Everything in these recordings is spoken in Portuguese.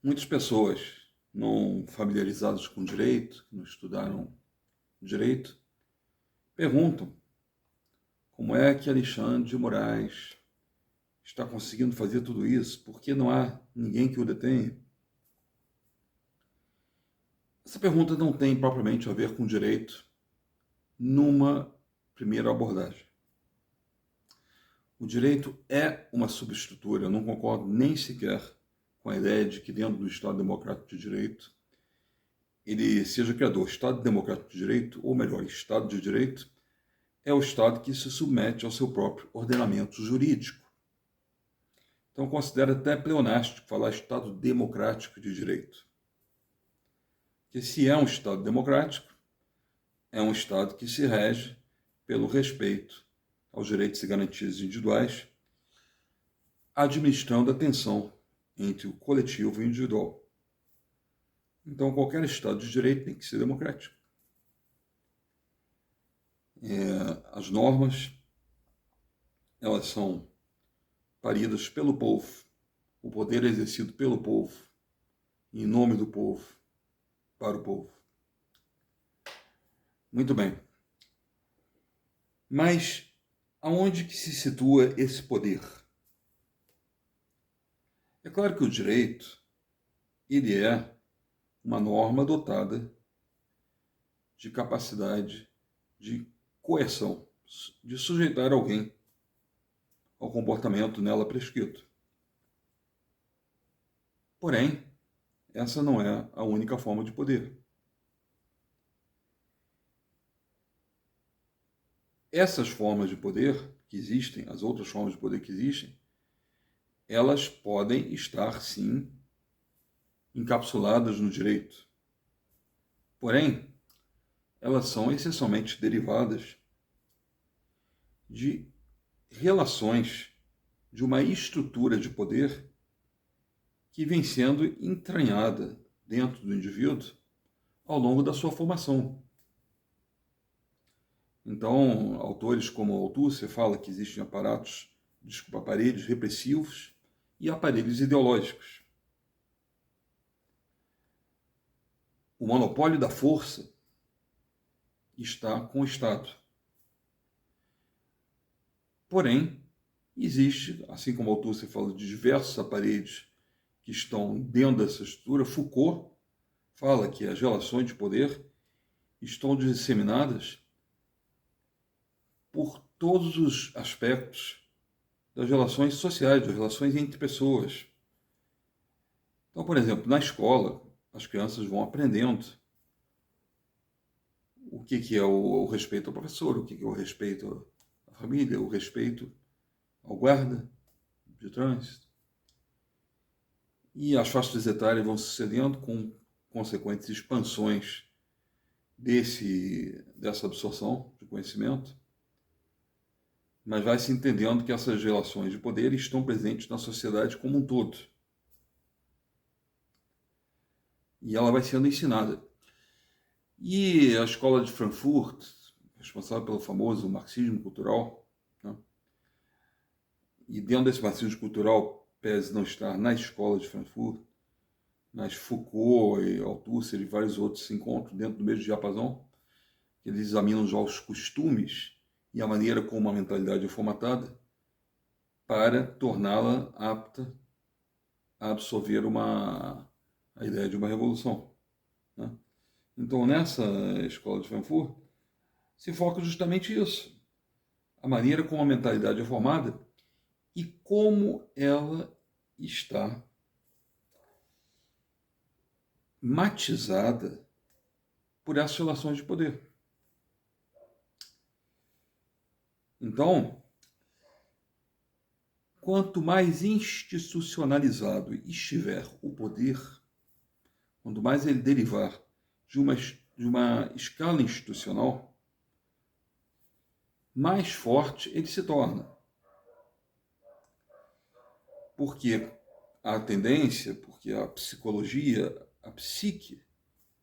Muitas pessoas não familiarizadas com direito, que não estudaram direito, perguntam como é que Alexandre de Moraes está conseguindo fazer tudo isso, por que não há ninguém que o detenha? Essa pergunta não tem propriamente a ver com direito numa primeira abordagem. O direito é uma subestrutura, eu não concordo nem sequer com a ideia de que dentro do Estado Democrático de Direito ele seja criador. Estado Democrático de Direito, ou melhor, Estado de Direito, é o Estado que se submete ao seu próprio ordenamento jurídico. Então, considero até pleonástico falar Estado Democrático de Direito. Porque se é um Estado democrático, é um Estado que se rege pelo respeito aos direitos e garantias individuais, administrando a tensão entre o coletivo e o individual. Então, qualquer Estado de Direito tem que ser democrático. As normas, elas são paridas pelo povo, o poder é exercido pelo povo, em nome do povo, para o povo. Muito bem. Mas aonde que se situa esse poder? É claro que o direito, ele é uma norma dotada de capacidade de coerção, de sujeitar alguém ao comportamento nela prescrito. Porém, essa não é a única forma de poder. Essas formas de poder que existem, as outras formas de poder que existem, elas podem estar, sim, encapsuladas no direito. Porém, elas são essencialmente derivadas de relações, de uma estrutura de poder que vem sendo entranhada dentro do indivíduo ao longo da sua formação. Então, autores como Althusser fala que existem aparelhos repressivos e aparelhos ideológicos. O monopólio da força está com o Estado. Porém, existe, assim como Althusser fala de diversos aparelhos que estão dentro dessa estrutura, Foucault fala que as relações de poder estão disseminadas por todos os aspectos das relações sociais, das relações entre pessoas. Então, por exemplo, na escola, as crianças vão aprendendo o que é o respeito ao professor, o que é o respeito à família, o respeito ao guarda de trânsito. E as faixas etárias vão sucedendo com consequentes expansões dessa absorção de conhecimento, mas vai se entendendo que essas relações de poder estão presentes na sociedade como um todo. E ela vai sendo ensinada. E a escola de Frankfurt, responsável pelo famoso marxismo cultural, né? E dentro desse marxismo cultural, pese não estar na escola de Frankfurt, mas Foucault e Althusser e vários outros se encontram dentro do mesmo diapasão, que eles examinam já os costumes e a maneira como a mentalidade é formatada para torná-la apta a absorver a ideia de uma revolução, né? Então, nessa escola de Frankfurt, se foca justamente isso, a maneira como a mentalidade é formada e como ela está matizada por essas relações de poder. Então, quanto mais institucionalizado estiver o poder, quanto mais ele derivar de uma escala institucional, mais forte ele se torna. Porque a tendência, porque a psicologia, a psique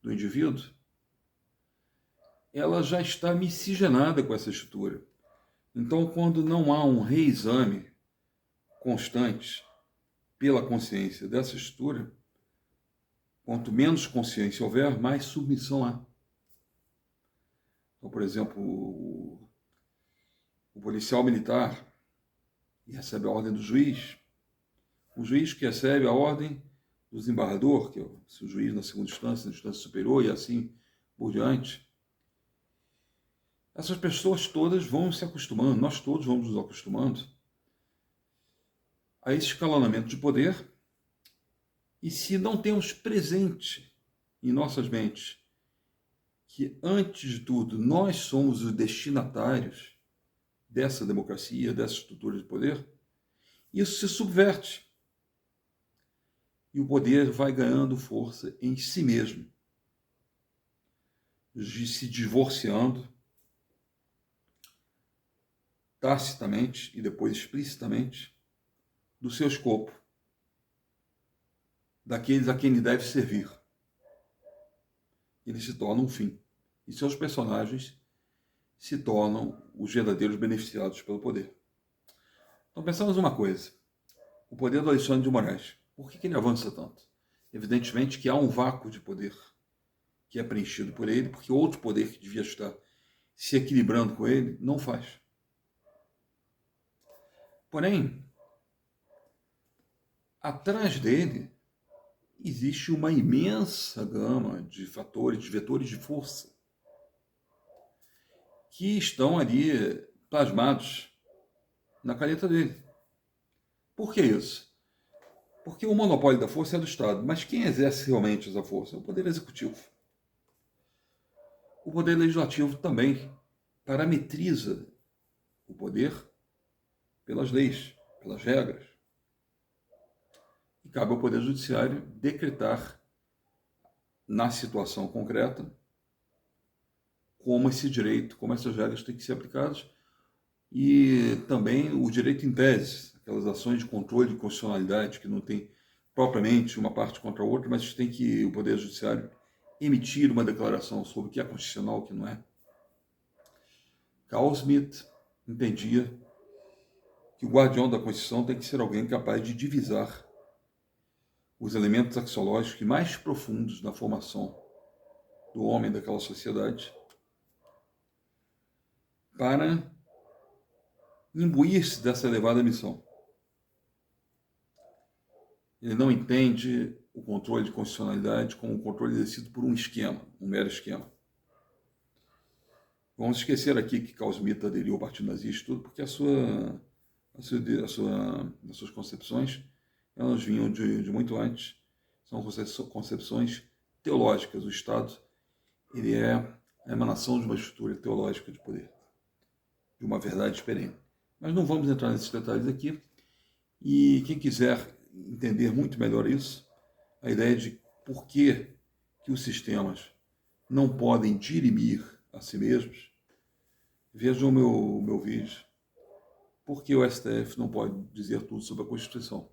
do indivíduo, ela já está miscigenada com essa estrutura. Então, quando não há um reexame constante pela consciência dessa estrutura, Quanto menos consciência houver, mais submissão há. Então, por exemplo, o policial militar recebe a ordem do juiz, o juiz que recebe a ordem do desembargador, que é o juiz na segunda instância, na instância superior e assim por diante. Essas pessoas todas vão se acostumando, nós todos vamos nos acostumando a esse escalonamento de poder, e se não temos presente em nossas mentes que, antes de tudo, nós somos os destinatários dessa democracia, dessa estrutura de poder, isso se subverte. E o poder vai ganhando força em si mesmo, se divorciando tacitamente e depois explicitamente do seu escopo, daqueles a quem ele deve servir. Ele se torna um fim. E seus personagens se tornam os verdadeiros beneficiados pelo poder. Então pensamos uma coisa. O poder do Alexandre de Moraes. Por que ele avança tanto? Evidentemente que há um vácuo de poder que é preenchido por ele, porque outro poder que devia estar se equilibrando com ele, não faz. Porém, atrás dele existe uma imensa gama de fatores, de vetores de força, que estão ali plasmados na caneta dele. Por que isso? Porque o monopólio da força é do Estado, mas quem exerce realmente essa força? É o Poder Executivo. O Poder Legislativo também parametriza o poder pelas leis, pelas regras. E cabe ao Poder Judiciário decretar, na situação concreta, como esse direito, como essas regras têm que ser aplicadas, e também o direito em tese, aquelas ações de controle de constitucionalidade que não tem propriamente uma parte contra a outra, mas tem que o Poder Judiciário emitir uma declaração sobre o que é constitucional e o que não é. Carl Smith entendia que o guardião da Constituição tem que ser alguém capaz de divisar os elementos axiológicos mais profundos na formação do homem daquela sociedade para imbuir-se dessa elevada missão. Ele não entende o controle de constitucionalidade como um controle exercido por um esquema, um mero esquema. Vamos esquecer aqui que Carl Smith aderiu ao Partido Nazista, tudo, porque as suas concepções elas vinham de muito antes. São concepções teológicas. O Estado ele é a emanação de uma estrutura teológica de poder, de uma verdade perene. Mas não vamos entrar nesses detalhes aqui. E quem quiser entender muito melhor isso, a ideia de por que os sistemas não podem dirimir a si mesmos, vejam o meu vídeo. Por que o STF não pode dizer tudo sobre a Constituição?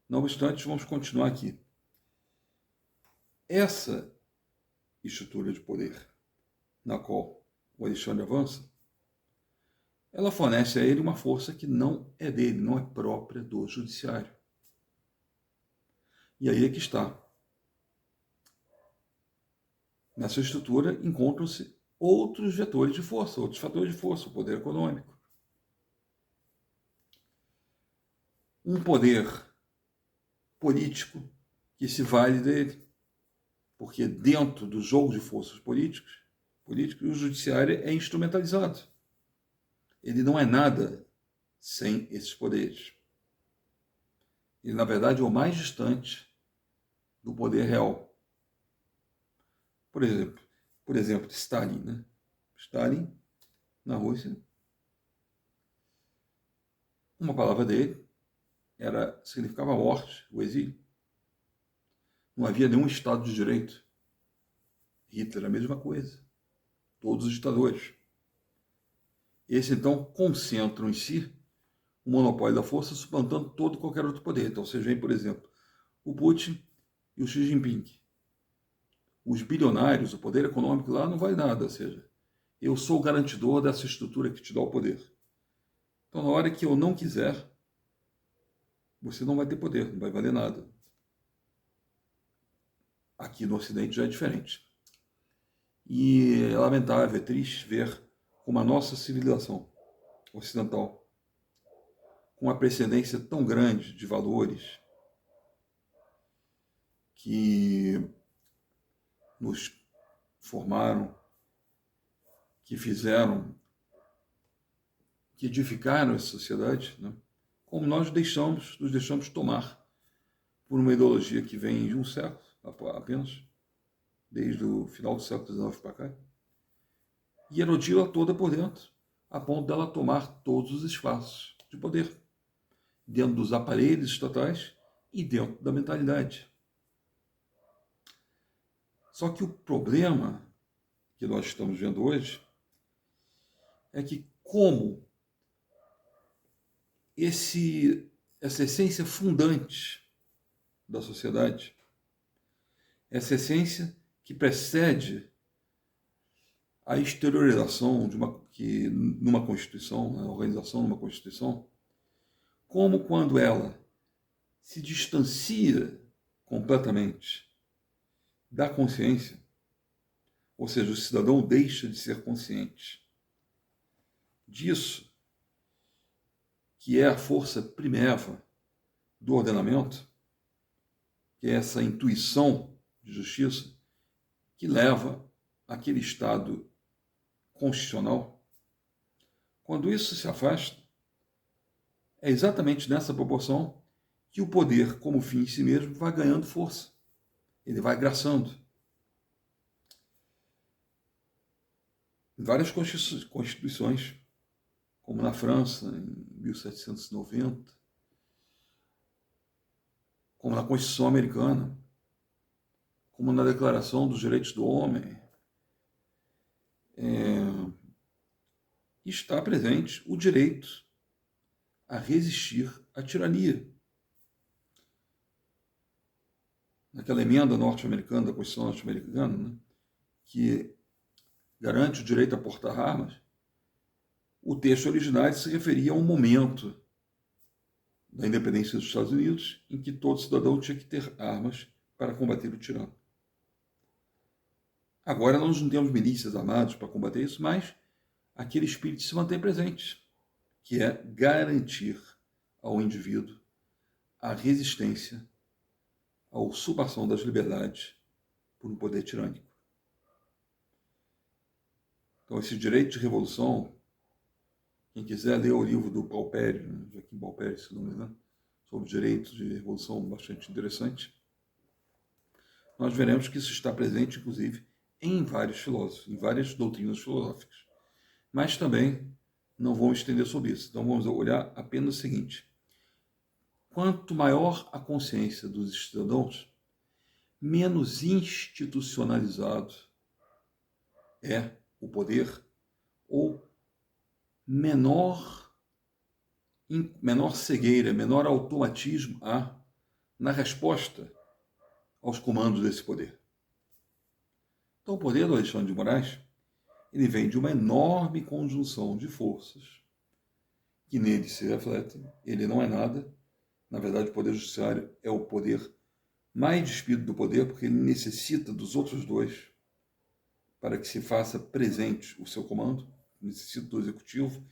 Não obstante, vamos continuar aqui. Essa estrutura de poder na qual o Alexandre avança, ela fornece a ele uma força que não é dele, não é própria do judiciário. E aí é que está. Nessa estrutura encontram-se outros vetores de força, outros fatores de força, o poder econômico. Um poder político que se vale dele, porque dentro do jogo de forças políticas, o judiciário é instrumentalizado. Ele não é nada sem esses poderes. Ele, na verdade, é o mais distante do poder real. Por exemplo, Stalin, né? Stalin, na Rússia, uma palavra dele significava a morte, o exílio. Não havia nenhum Estado de Direito. Hitler, a mesma coisa. Todos os ditadores. Esses, então, concentram em si o monopólio da força, suplantando todo e qualquer outro poder. Então, você vê, por exemplo, o Putin e o Xi Jinping. Os bilionários, o poder econômico lá não vale nada, ou seja, eu sou o garantidor dessa estrutura que te dá o poder. Então, na hora que eu não quiser, você não vai ter poder, não vai valer nada. aqui no Ocidente já é diferente. E é lamentável, é triste ver como a nossa civilização ocidental, com uma precedência tão grande de valores que nos formaram, que fizeram, que edificaram essa sociedade, né? Como nós nos deixamos tomar por uma ideologia que vem de um século apenas, desde o final do século XIX para cá, e erodi-la toda por dentro, a ponto dela tomar todos os espaços de poder, dentro dos aparelhos estatais e dentro da mentalidade. Só que o problema que nós estamos vendo hoje é que como essa essência fundante da sociedade, essa essência que precede a exteriorização numa Constituição, a organização numa Constituição, como quando ela se distancia completamente da consciência, ou seja, o cidadão deixa de ser consciente disso, que é a força primeva do ordenamento, que é essa intuição de justiça que leva àquele estado constitucional. Quando isso se afasta, é exatamente nessa proporção que o poder, como fim em si mesmo, vai ganhando força. Ele vai graçando. Em várias constituições, como na França, em 1790, como na Constituição Americana, como na Declaração dos Direitos do Homem, está presente o direito a resistir à tirania. Naquela emenda norte-americana, da Constituição norte-americana, né, que garante o direito a portar armas, o texto originário se referia a um momento da independência dos Estados Unidos em que todo cidadão tinha que ter armas para combater o tirano. Agora nós não temos milícias armadas para combater isso, mas aquele espírito se mantém presente, que é garantir ao indivíduo a resistência à usurpação das liberdades por um poder tirânico. Então, esse direito de revolução, quem quiser ler o livro do Paupério, Joaquim Paupério, se não me engano, sobre direitos de revolução, bastante interessante, nós veremos que isso está presente, inclusive, em vários filósofos, em várias doutrinas filosóficas. Mas também não vamos estender sobre isso. Então vamos olhar apenas o seguinte: quanto maior a consciência dos cidadãos, menos institucionalizado é o poder, ou menor cegueira, menor automatismo há na resposta aos comandos desse poder. Então o poder do Alexandre de Moraes, ele vem de uma enorme conjunção de forças que nele se refletem. Ele não é nada. Na verdade, o poder judiciário é o poder mais despido do poder, porque ele necessita dos outros dois para que se faça presente o seu comando. Necessita do executivo,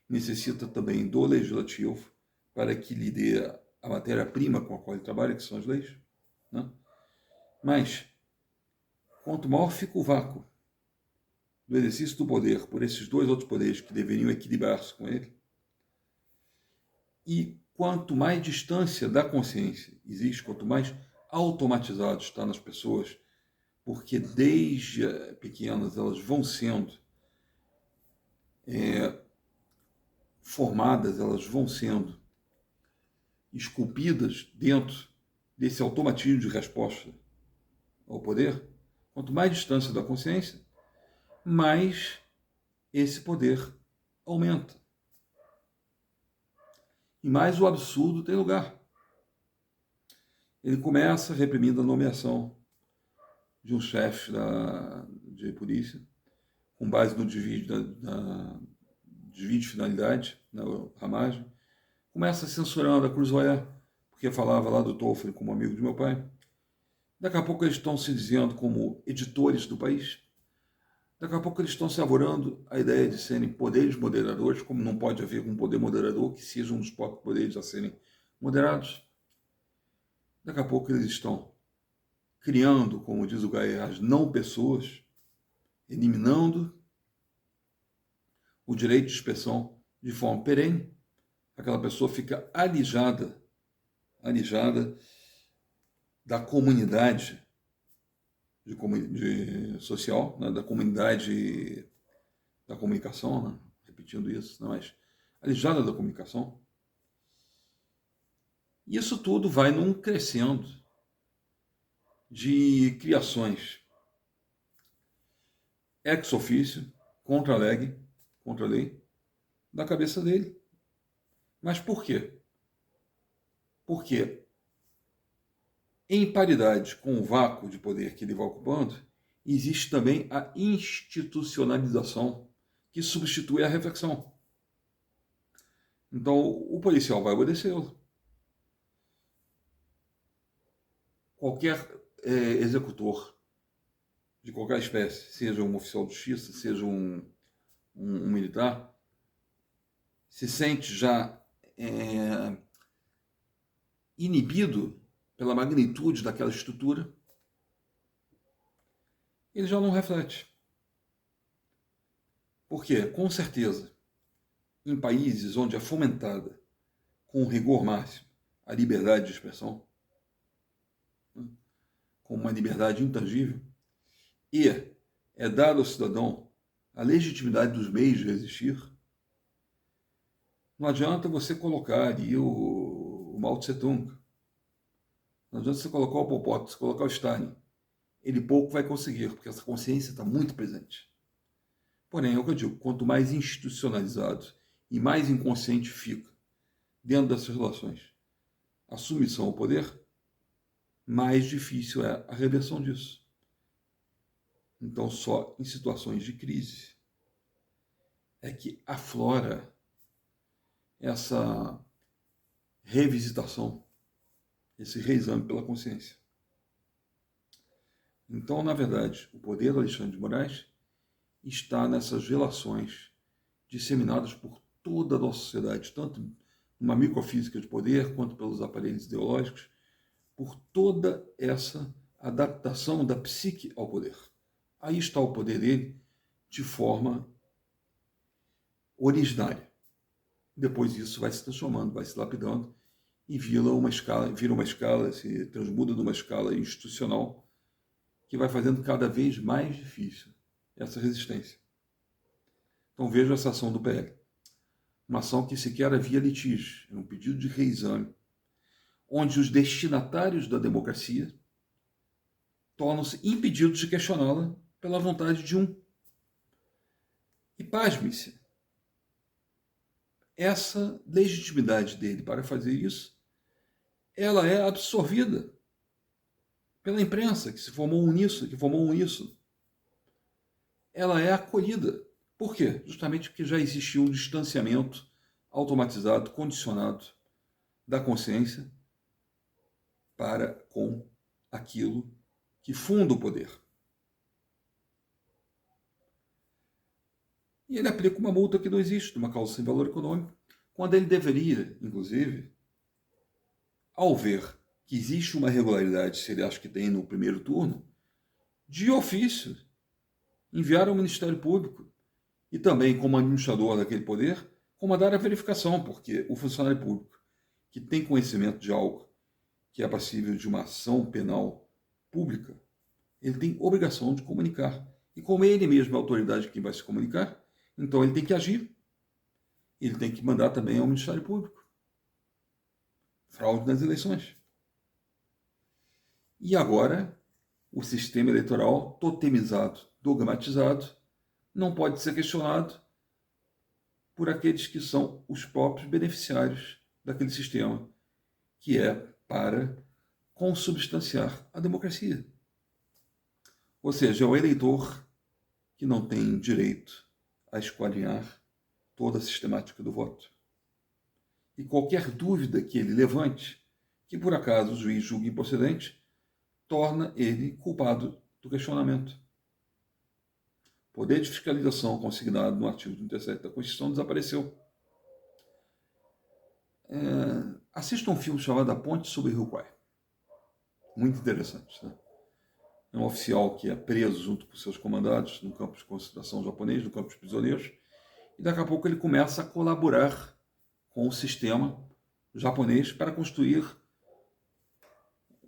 necessita também do legislativo para que lhe dê a matéria-prima com a qual ele trabalha, que são as leis, né? Mas, quanto maior fica o vácuo do exercício do poder por esses dois outros poderes que deveriam equilibrar-se com ele, e quanto mais distância da consciência existe, quanto mais automatizado está nas pessoas, porque desde pequenas elas vão sendo formadas, elas vão sendo esculpidas dentro desse automatismo de resposta ao poder, quanto mais distância da consciência, mais esse poder aumenta. E mais o absurdo tem lugar. Ele começa reprimindo a nomeação de um chefe de polícia, com base no desvio de finalidade, na ramagem. Começa censurando a Cruzoé, porque falava lá do Toffoli como amigo de meu pai. Daqui a pouco eles estão se dizendo como editores do país. Daqui a pouco eles estão se arvorando a ideia de serem poderes moderadores, como não pode haver um poder moderador que seja um dos próprios poderes a serem moderados. Daqui a pouco eles estão criando, como diz o Gaia, as não pessoas, eliminando o direito de expressão de forma perene. Aquela pessoa fica alijada da comunidade de social, né, da comunidade da comunicação, né, repetindo isso, não, mas alijada da comunicação. E isso tudo vai num crescendo de criações ex officio, contra a lei, da cabeça dele. Mas por quê? Porque, em paridade com o vácuo de poder que ele vai ocupando, existe também a institucionalização que substitui a reflexão. Então, o policial vai obedecê-lo. Qualquer executor de qualquer espécie, seja um oficial de justiça, seja um militar, se sente já inibido pela magnitude daquela estrutura, ele já não reflete. Porque, com certeza, em países onde é fomentada com rigor máximo a liberdade de expressão, né, com uma liberdade intangível, e é dado ao cidadão a legitimidade dos meios de resistir, não adianta você colocar ali o Mao Tse Tung, não adianta você colocar o Pol Pot, você colocar o Stalin, ele pouco vai conseguir, porque essa consciência está muito presente. Porém, é o que eu digo, quanto mais institucionalizado e mais inconsciente fica dentro dessas relações a submissão ao poder, mais difícil é a reversão disso. Então, só em situações de crise é que aflora essa revisitação, esse reexame pela consciência. Então, na verdade, o poder do Alexandre de Moraes está nessas relações disseminadas por toda a nossa sociedade, tanto numa microfísica de poder, quanto pelos aparelhos ideológicos, por toda essa adaptação da psique ao poder. Aí está o poder dele de forma originária. Depois isso vai se transformando, vai se lapidando e vira uma escala, se transmuda numa escala institucional que vai fazendo cada vez mais difícil essa resistência. Então veja essa ação do PL. Uma ação que sequer havia litígio, era um pedido de reexame, onde os destinatários da democracia tornam-se impedidos de questioná-la pela vontade de um. E pasme-se, essa legitimidade dele para fazer isso, ela é absorvida pela imprensa, que se formou nisso, que formou isso. Ela é acolhida. Por quê? Justamente porque já existiu um distanciamento automatizado, condicionado da consciência para com aquilo que funda o poder. E ele aplica uma multa que não existe, uma causa sem valor econômico, quando ele deveria, inclusive, ao ver que existe uma irregularidade, se ele acha que tem no primeiro turno, de ofício, enviar ao Ministério Público e também, como administrador daquele poder, comandar a verificação, porque o funcionário público que tem conhecimento de algo que é passível de uma ação penal pública, ele tem obrigação de comunicar. E como ele mesmo é a autoridade que vai se comunicar, então ele tem que agir. Ele tem que mandar também ao Ministério Público. Fraude nas eleições. E agora, o sistema eleitoral totemizado, dogmatizado, não pode ser questionado por aqueles que são os próprios beneficiários daquele sistema, que é para consubstanciar a democracia. Ou seja, é o eleitor que não tem direito a esquadrinhar toda a sistemática do voto. E qualquer dúvida que ele levante, que por acaso o juiz julgue improcedente, torna ele culpado do questionamento. O poder de fiscalização consignado no artigo 37 da Constituição desapareceu. Assista um filme chamado A Ponte sobre o Rio Kwai. Muito interessante. Né? É um oficial que é preso junto com seus comandados no campo de concentração japonês, no campo de prisioneiros, e daqui a pouco ele começa a colaborar com o sistema japonês para construir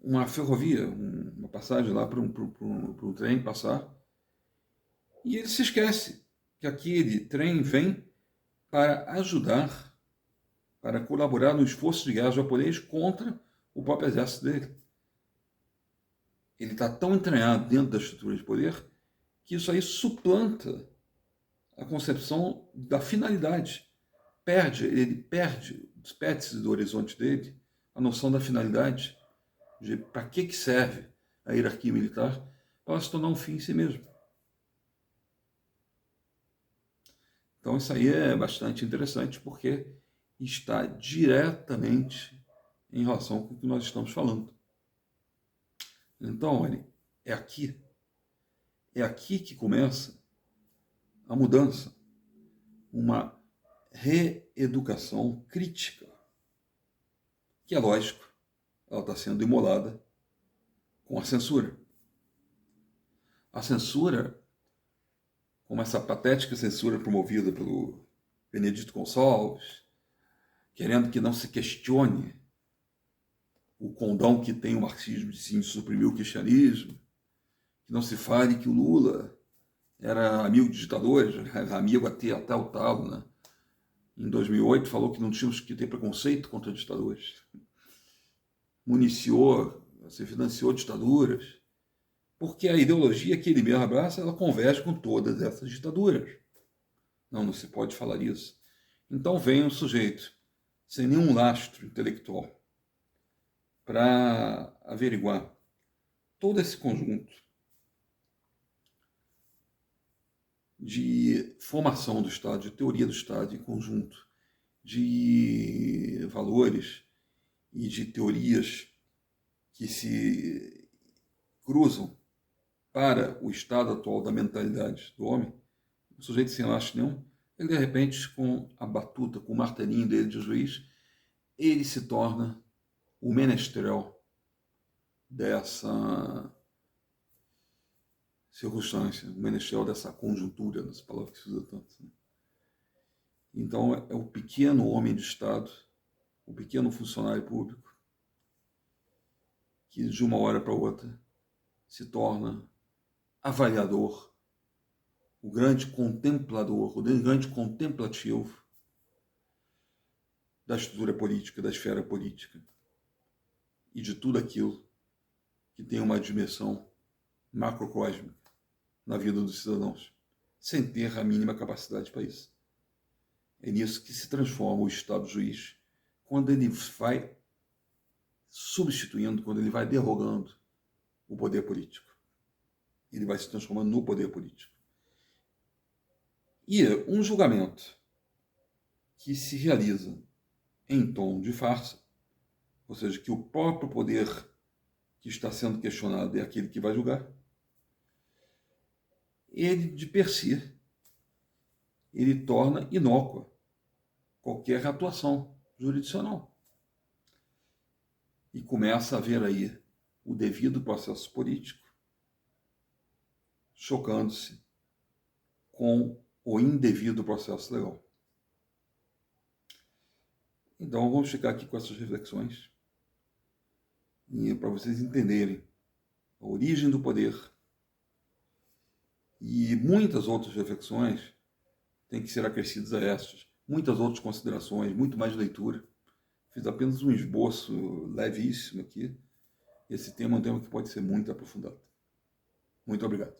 uma ferrovia, uma passagem lá para um trem passar. E ele se esquece que aquele trem vem para ajudar, para colaborar no esforço de guerra japonês contra o próprio exército dele. Ele está tão entranhado dentro da estrutura de poder que isso aí suplanta a concepção da finalidade. Ele perde-se do horizonte dele a noção da finalidade, de para que serve a hierarquia militar, para ela se tornar um fim em si mesmo. Então isso aí é bastante interessante, porque está diretamente em relação com o que nós estamos falando. Então, olha, é aqui que começa a mudança, uma reeducação crítica, que é lógico, ela está sendo imolada com a censura. A censura, como essa patética censura promovida pelo Benedito Gonçalves, querendo que não se questione o condão que tem o marxismo de se suprimir o cristianismo, que não se fale que o Lula era amigo de ditadores, amigo até o talo, né? Em 2008 falou que não tínhamos que ter preconceito contra ditadores. Se financiou ditaduras, porque a ideologia que ele mesmo abraça, ela converge com todas essas ditaduras. Não se pode falar isso. Então vem um sujeito sem nenhum lastro intelectual para averiguar todo esse conjunto de formação do Estado, de teoria do Estado em conjunto, de valores e de teorias que se cruzam para o estado atual da mentalidade do homem, o sujeito sem lastro nenhum, ele de repente, com a batuta, com o martelinho dele de juiz, ele se torna o menestrel dessa circunstância, o menestrel dessa conjuntura, das palavras que se usa tanto. Né? Então, é o pequeno homem de Estado, o pequeno funcionário público, que de uma hora para outra se torna avaliador, o grande contemplador, o grande contemplativo da estrutura política, da esfera política e de tudo aquilo que tem uma dimensão macrocósmica na vida dos cidadãos, sem ter a mínima capacidade para isso. É nisso que se transforma o Estado juiz, quando ele vai substituindo, quando ele vai derrogando o poder político. Ele vai se transformando no poder político. E um julgamento que se realiza em tom de farsa, ou seja, que o próprio poder que está sendo questionado é aquele que vai julgar, ele, de per si, ele torna inócua qualquer atuação jurisdicional. E começa a haver aí o devido processo político chocando-se com o indevido processo legal. Então vamos ficar aqui com essas reflexões para vocês entenderem a origem do poder e muitas outras reflexões têm que ser acrescidas a estas, muitas outras considerações, muito mais leitura. Fiz apenas um esboço levíssimo aqui. Esse tema é um tema que pode ser muito aprofundado. Muito obrigado.